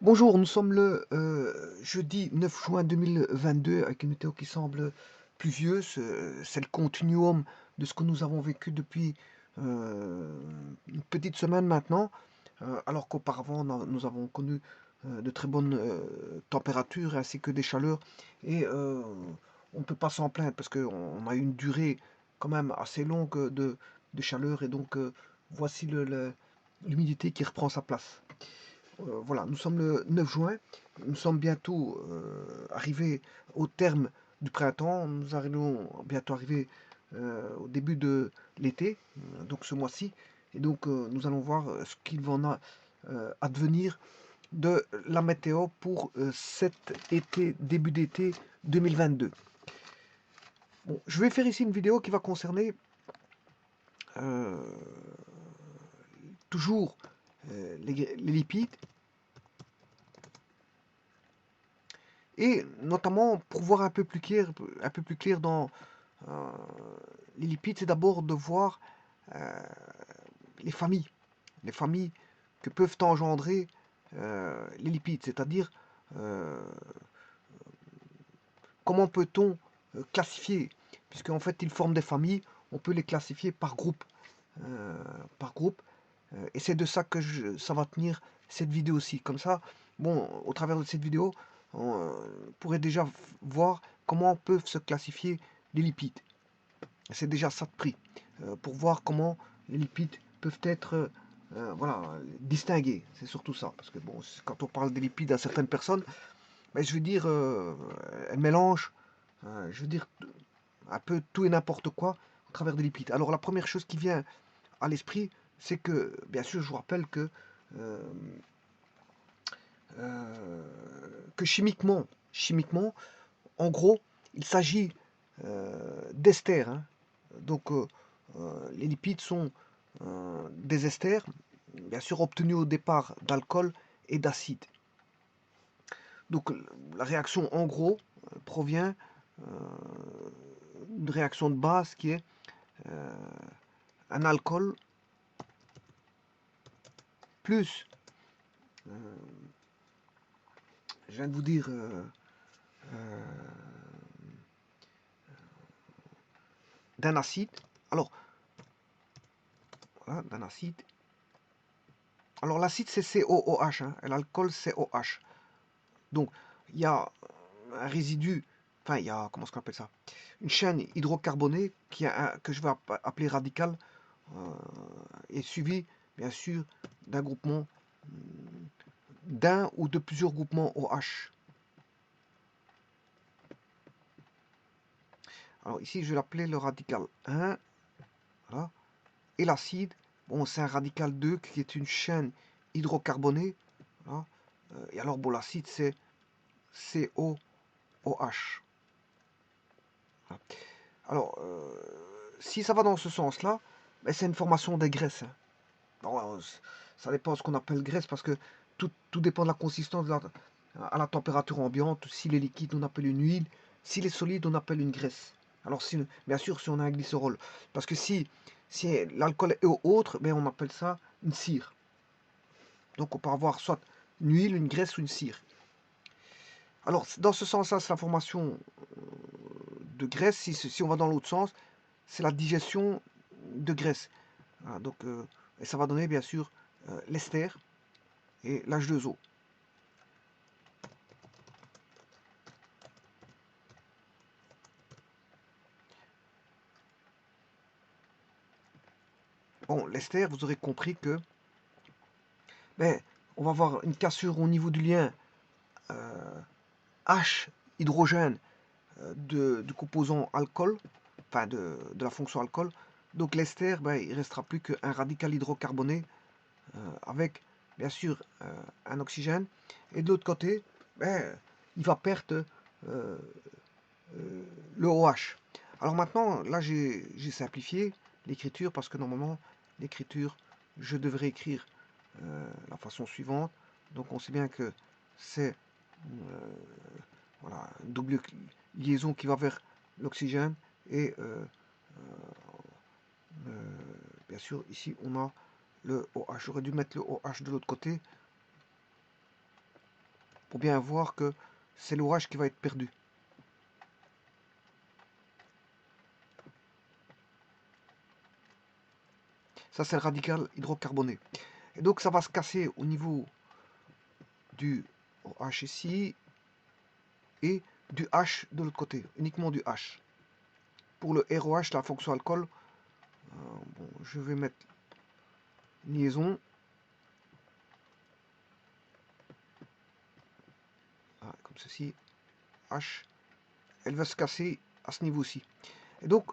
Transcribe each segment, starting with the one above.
Bonjour, nous sommes le jeudi 9 juin 2022 avec une météo qui semble pluvieuse. C'est le continuum de ce que nous avons vécu depuis une petite semaine maintenant, alors qu'auparavant nous avons connu de très bonnes températures ainsi que des chaleurs. Et on ne peut pas s'en plaindre parce qu'on a eu une durée quand même assez longue de chaleur et donc voici l'humidité qui reprend sa place. Voilà, nous sommes le 9 juin, nous sommes bientôt arrivés au terme du printemps, nous arrivons bientôt arriver au début de l'été, donc ce mois-ci, et donc nous allons voir ce qu'il va en advenir de la météo pour cet été, début d'été 2022. Bon, je vais faire ici une vidéo qui va concerner euh, toujours les lipides, et notamment pour voir un peu plus clair dans euh, les lipides, c'est d'abord de voir euh, les familles, les familles que peuvent engendrer les lipides, c'est-à-dire euh, comment peut-on classifier, puisque en fait ils forment des familles, on peut les classifier euh, par groupe, et c'est de ça que ça va tenir cette vidéo aussi. Comme ça, bon, au travers de cette vidéo, on pourrait déjà voir comment peuvent se classifier les lipides. C'est déjà ça de prix, pour voir comment les lipides peuvent être voilà, distingués. C'est surtout ça. Parce que bon, quand on parle des lipides à certaines personnes, ben, je veux dire, elles mélangent, je veux dire, un peu tout et n'importe quoi au travers des lipides. Alors la première chose qui vient à l'esprit, c'est que, bien sûr, je vous rappelle euh, chimiquement, en gros, il s'agit d'esters, hein. Donc, les lipides sont des esters, bien sûr obtenus au départ d'alcool et d'acide. Donc, la réaction, en gros, provient d'une réaction de base qui est euh, un alcool plus, je viens de vous dire, d'un acide. Alors, voilà, d'un acide. Alors, l'acide, c'est COOH, hein, et l'alcool, c'est OH. Donc, il y a un résidu, enfin, il y a, comment est-ce qu'on appelle ça? Une chaîne hydrocarbonée que je vais appeler radicale, euh, est suivie, bien sûr, d'un groupement, d'un ou de plusieurs groupements OH. Alors, ici, je vais l'appeler le radical 1, voilà. Et l'acide, bon, c'est un radical 2 qui est une chaîne hydrocarbonée, voilà. Et alors, bon, l'acide, c'est COOH. Voilà. Alors, si ça va dans ce sens-là, ben, c'est une formation des graisses, hein. Bon, ça dépend de ce qu'on appelle graisse, parce que tout dépend de la consistance à la température ambiante. S'il est liquide, on appelle une huile. S'il est solide, on appelle une graisse. Alors, bien sûr, si on a un glycérol. Parce que si l'alcool est autre, ben, on appelle ça une cire. Donc, on peut avoir soit une huile, une graisse ou une cire. Alors, dans ce sens-là, c'est la formation de graisse. Si on va dans l'autre sens, c'est la digestion de graisse. Voilà, donc, et ça va donner, bien sûr, l'ester et l'H2O. Bon, l'ester, vous aurez compris que ben, on va avoir une cassure au niveau du lien H hydrogène du composant alcool, enfin de la fonction alcool. Donc l'ester, ben, il ne restera plus qu'un radical hydrocarboné avec bien sûr un oxygène. Et de l'autre côté, ben, il va perdre le OH. Alors maintenant, là j'ai simplifié l'écriture parce que normalement, l'écriture, je devrais écrire la façon suivante. Donc on sait bien que c'est voilà, une double liaison qui va vers l'oxygène et bien sûr ici on a le OH. J'aurais dû mettre le OH de l'autre côté. pour bien voir que c'est l'OH qui va être perdu. Ça, c'est le radical hydrocarboné. Et donc, ça va se casser au niveau du OH ici et du H de l'autre côté, uniquement du H. Pour le ROH, la fonction alcool, bon, je vais mettre liaison. Voilà, comme ceci. H, elle va se casser à ce niveau-ci. Et donc,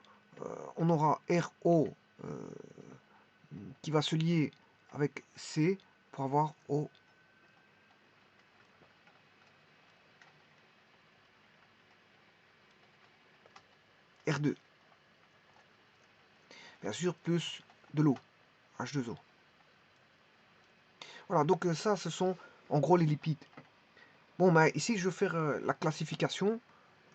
on aura RO qui va se lier avec C pour avoir O. R2. Bien sûr, plus de l'eau, H2O. Voilà, donc ça, ce sont en gros les lipides. Bon, ben ici, je vais faire la classification.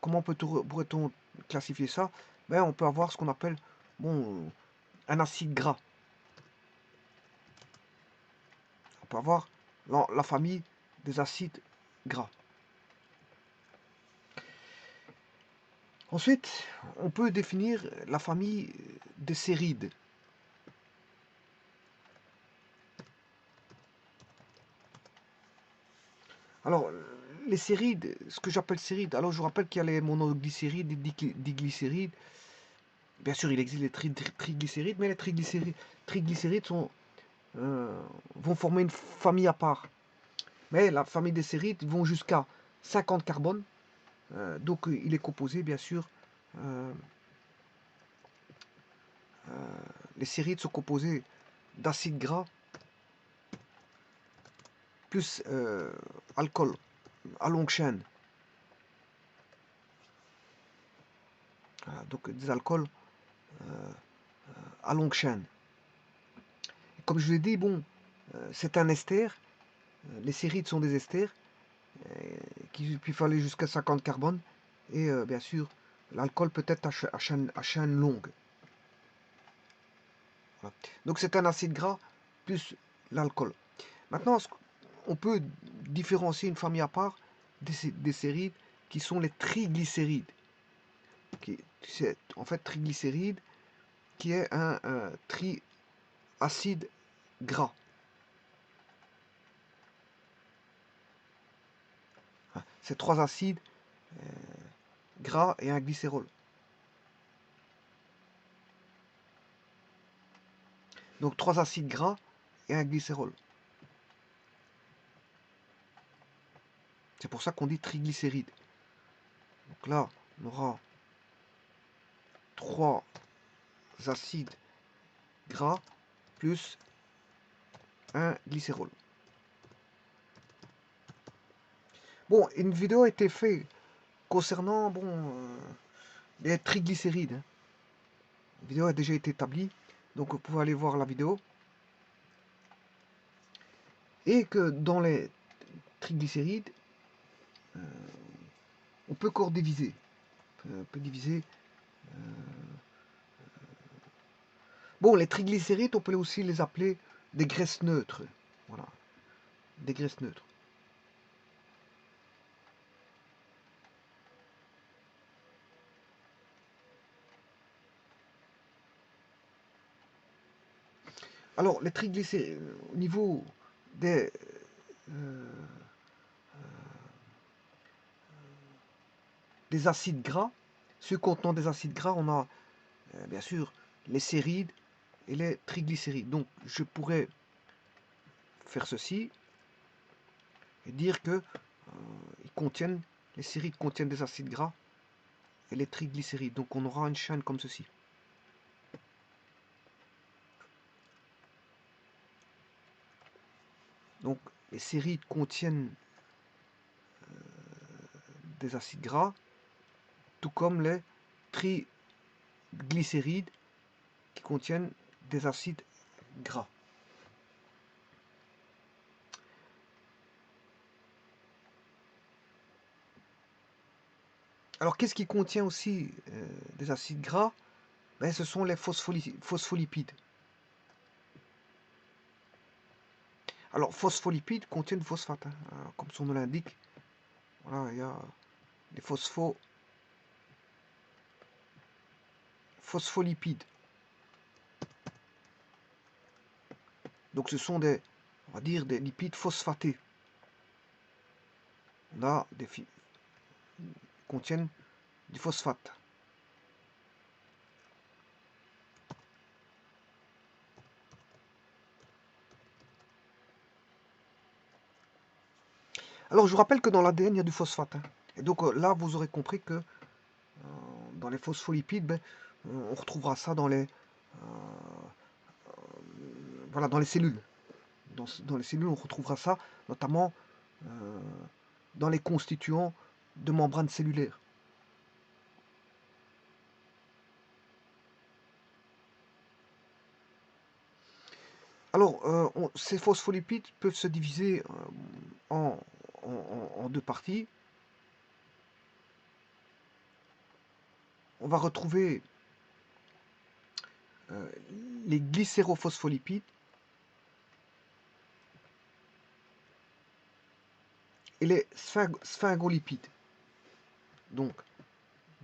Comment pourrait-on classifier ça? Ben, on peut avoir ce qu'on appelle bon, un acide gras. On peut avoir la famille des acides gras. Ensuite, on peut définir la famille des sérides. Alors, les sérides, ce que j'appelle sérides, alors je vous rappelle qu'il y a les monoglycérides, les diglycérides. Bien sûr, il existe les triglycérides, mais les triglycérides vont former une famille à part. Mais la famille des sérides vont jusqu'à 50 carbones. Donc, il est composé, bien sûr, les sérides sont composés d'acides gras plus alcool à longue chaîne. Voilà, donc des alcools à longue chaîne. Et comme je l'ai dit, bon, c'est un ester. Les sérides sont des esters qui peuvent aller jusqu'à 50 carbones. Et bien sûr, l'alcool peut être à chaîne longue. Voilà. Donc c'est un acide gras plus l'alcool. Maintenant, on peut différencier une famille à part des sérides qui sont les triglycérides. C'est en fait triglycéride qui est un triacide gras. C'est trois acides gras et un glycérol. Donc trois acides gras et un glycérol. C'est pour ça qu'on dit triglycéride. Donc là, on aura trois acides gras plus un glycérol. Bon, une vidéo a été faite concernant les triglycérides. La vidéo a déjà été établie, donc vous pouvez aller voir la vidéo. Et que dans les triglycérides, on peut encore diviser. On peut diviser. Bon, les triglycérides, on peut aussi les appeler des graisses neutres. Voilà, des graisses neutres. Alors, les triglycérides, au niveau euh, des acides gras, ceux contenant des acides gras, on a bien sûr les sérides et les triglycérides. Donc, je pourrais faire ceci et dire que les sérides contiennent des acides gras et les triglycérides. Donc, on aura une chaîne comme ceci. Donc, les sérides contiennent des acides gras, tout comme les triglycérides qui contiennent des acides gras. Alors, qu'est-ce qui contient aussi des acides gras? Ben, ce sont les phospholipides. Alors, phospholipides contiennent phosphate, hein, comme son nom l'indique. Voilà, il y a des phospholipides. Donc ce sont des, on va dire, des lipides phosphatés. On a des contiennent du phosphate. Alors je vous rappelle que dans l'ADN il y a du phosphate, hein. Et donc là vous aurez compris que dans les phospholipides, ben, on retrouvera ça dans les voilà, dans les cellules. Dans les cellules, on retrouvera ça notamment dans les constituants de membranes cellulaires. Alors, ces phospholipides peuvent se diviser en, en deux parties. On va retrouver les glycérophospholipides et les sphingolipides. Donc,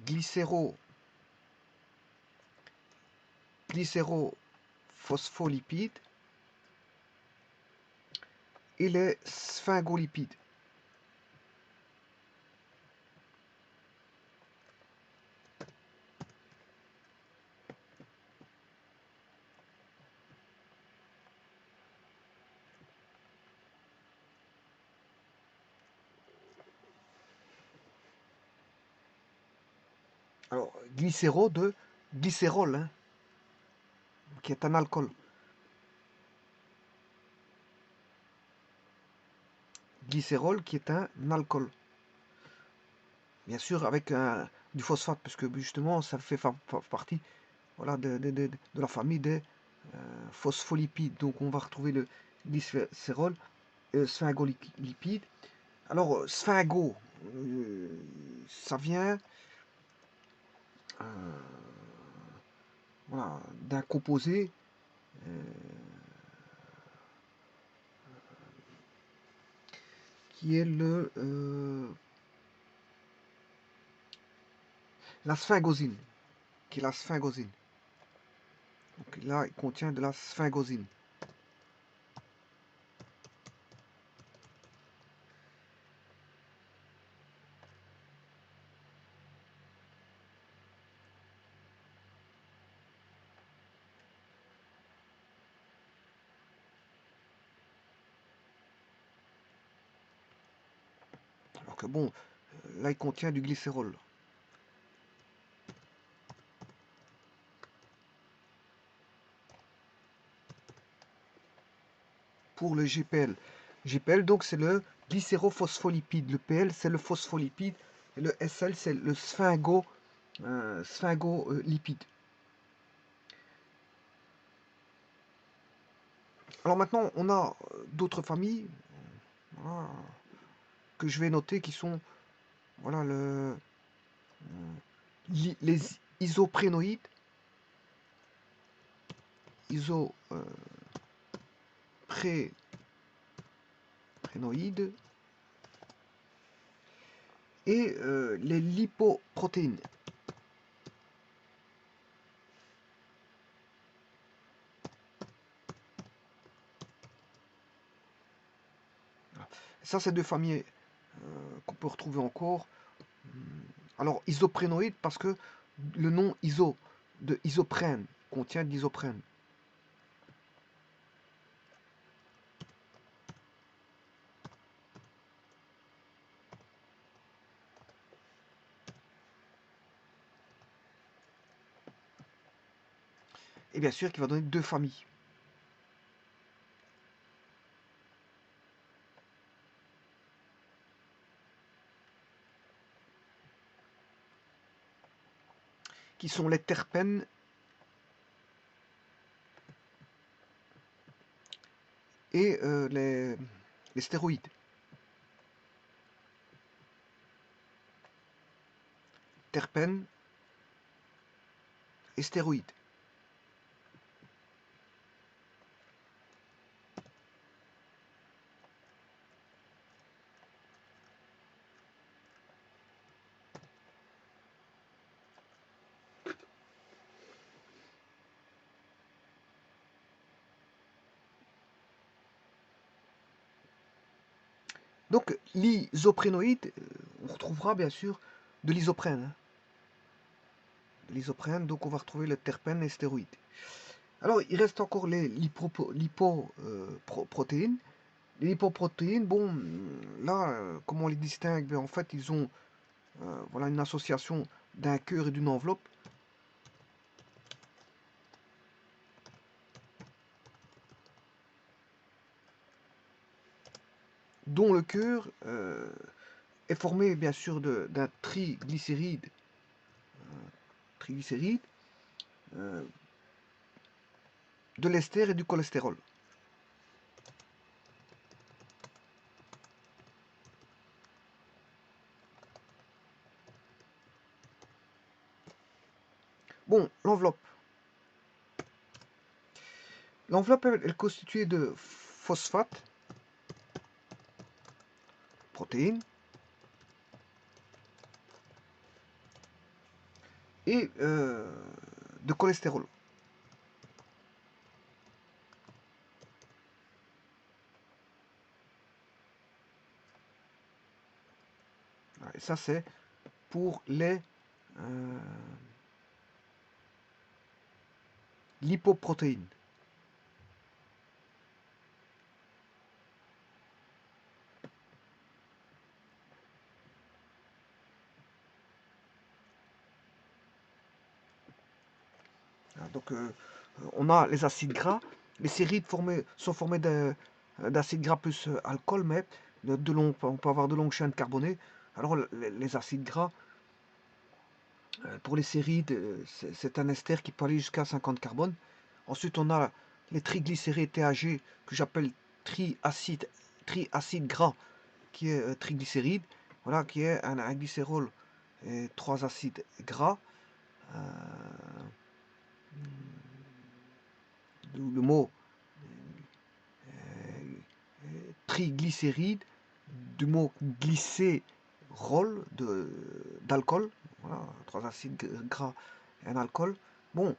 glycérophospholipides et les sphingolipides. Alors, glycéro de glycérol, hein, qui est un alcool. Glycérol qui est un alcool. Bien sûr avec du phosphate, parce que justement ça fait partie, voilà, de la famille des phospholipides. Donc on va retrouver le glycérol, sphingolipide. Alors sphingo, ça vient voilà, d'un composé qui est la sphingosine, qui est la sphingosine. Donc là, il contient de la sphingosine. Alors que bon, là, il contient du glycérol. Pour le GPL. GPL, donc, c'est le glycérophospholipide. Le PL, c'est le phospholipide. Et le SL, c'est le sphingolipide. Alors maintenant, on a d'autres familles, voilà, que je vais noter, qui sont, voilà, les isoprénoïdes, isoprénoïdes et les lipoprotéines. Ça, c'est deux familles qu'on peut retrouver encore. Alors, isoprénoïdes, parce que le nom iso de isoprène contient de l'isoprène. Et bien sûr, qui va donner deux familles. Qui sont les terpènes et les stéroïdes. Terpènes et stéroïdes. Donc l'isoprénoïde, on retrouvera bien sûr de l'isoprène. Hein. De l'isoprène, donc on va retrouver le terpène et stéroïde. Alors il reste encore les lipoprotéines. Les lipoprotéines, bon, là, comment on les distingue? Ben, en fait, ils ont voilà, une association d'un cœur et d'une enveloppe. Dont le cœur est formé bien sûr d'un triglycéride, euh, de l'ester et du cholestérol. Bon, l'enveloppe. L'enveloppe elle est constituée de phosphate, protéines, et de cholestérol. Et ça, c'est pour les lipoprotéines. Donc, on a les acides gras. Les sérides sont formées d'acides gras plus alcool, mais on peut avoir de longues chaînes carbonées. Alors, les acides gras, pour les sérides, c'est un ester qui peut aller jusqu'à 50 carbone. Ensuite, on a les triglycérides TAG, que j'appelle triacide gras, qui est triglycéride, voilà, qui est un glycérol et 3 acides gras. Le mot triglycéride, du mot glycérol d'alcool, voilà, 3 acides gras et un alcool. Bon,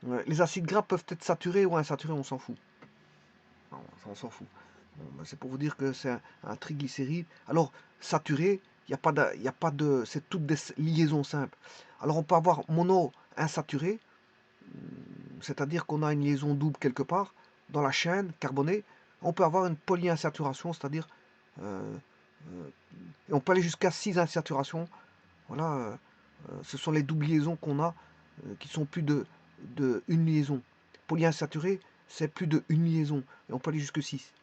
les acides gras peuvent être saturés ou insaturés, on s'en fout. Non, on s'en fout. Bon, ben, c'est pour vous dire que c'est un triglycéride. Alors, saturé, il n'y a pas de. C'est toutes des liaisons simples. Alors, on peut avoir mono-insaturé, c'est-à-dire qu'on a une liaison double quelque part dans la chaîne carbonée. On peut avoir une polyinsaturation, c'est-à-dire et on peut aller jusqu'à 6 insaturations. Voilà, ce sont les doubles liaisons qu'on a qui sont plus de une liaison. Polyinsaturé, c'est plus de une liaison et on peut aller jusqu'à 6.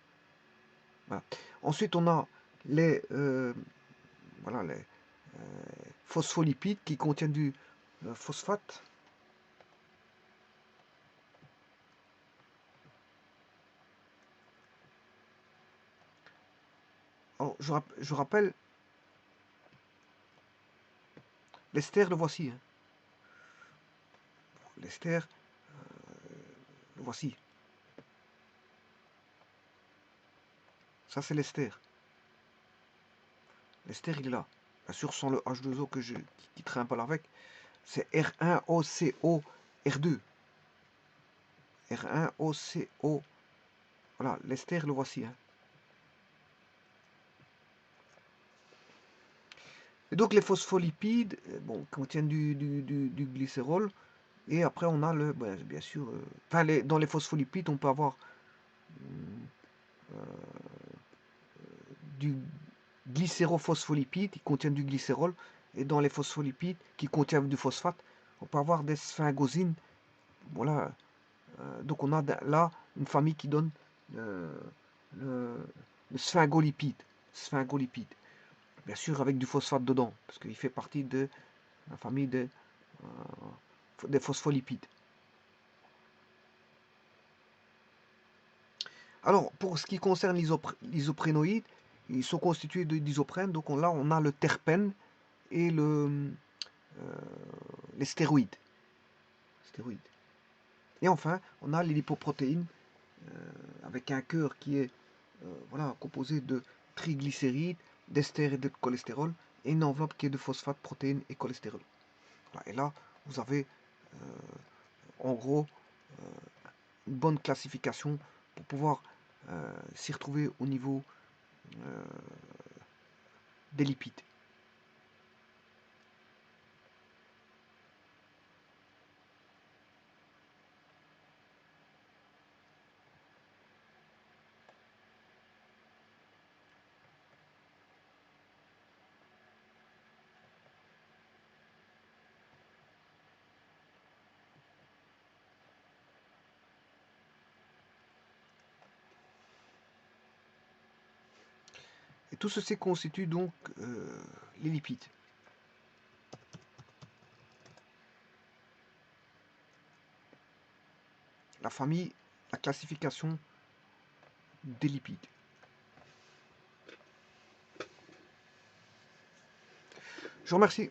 Voilà. Ensuite, on a les, voilà, les phospholipides qui contiennent du phosphate. Alors, je rappelle, l'ester, le voici. Hein. L'ester, le voici. Ça, c'est l'ester. L'ester, il est là. Bien sûr, sans le H2O qui traîne pas là avec. C'est R1OCO R2. R1OCO. Voilà, l'ester, le voici. Hein. Et donc, les phospholipides, bon, contiennent du glycérol. Et après, on a bien sûr, dans les phospholipides, on peut avoir du glycérophospholipide qui contient du glycérol. Et dans les phospholipides qui contiennent du phosphate, on peut avoir des sphingosines. Voilà. Donc on a là une famille qui donne le sphingolipide. Sphingolipide. Bien sûr avec du phosphate dedans, parce qu'il fait partie de la famille des phospholipides. Alors, pour ce qui concerne l'isoprénoïde, ils sont constitués d'isoprène. Donc là, on a le terpène et les stéroïdes. Et enfin, on a les lipoprotéines avec un cœur qui est voilà, composé de triglycérides, d'ester et de cholestérol, et une enveloppe qui est de phosphate, protéines et cholestérol. Voilà. Et là, vous avez en gros une bonne classification pour pouvoir s'y retrouver au niveau des lipides. Et tout ceci constitue donc les lipides. La famille, la classification des lipides. Je vous remercie.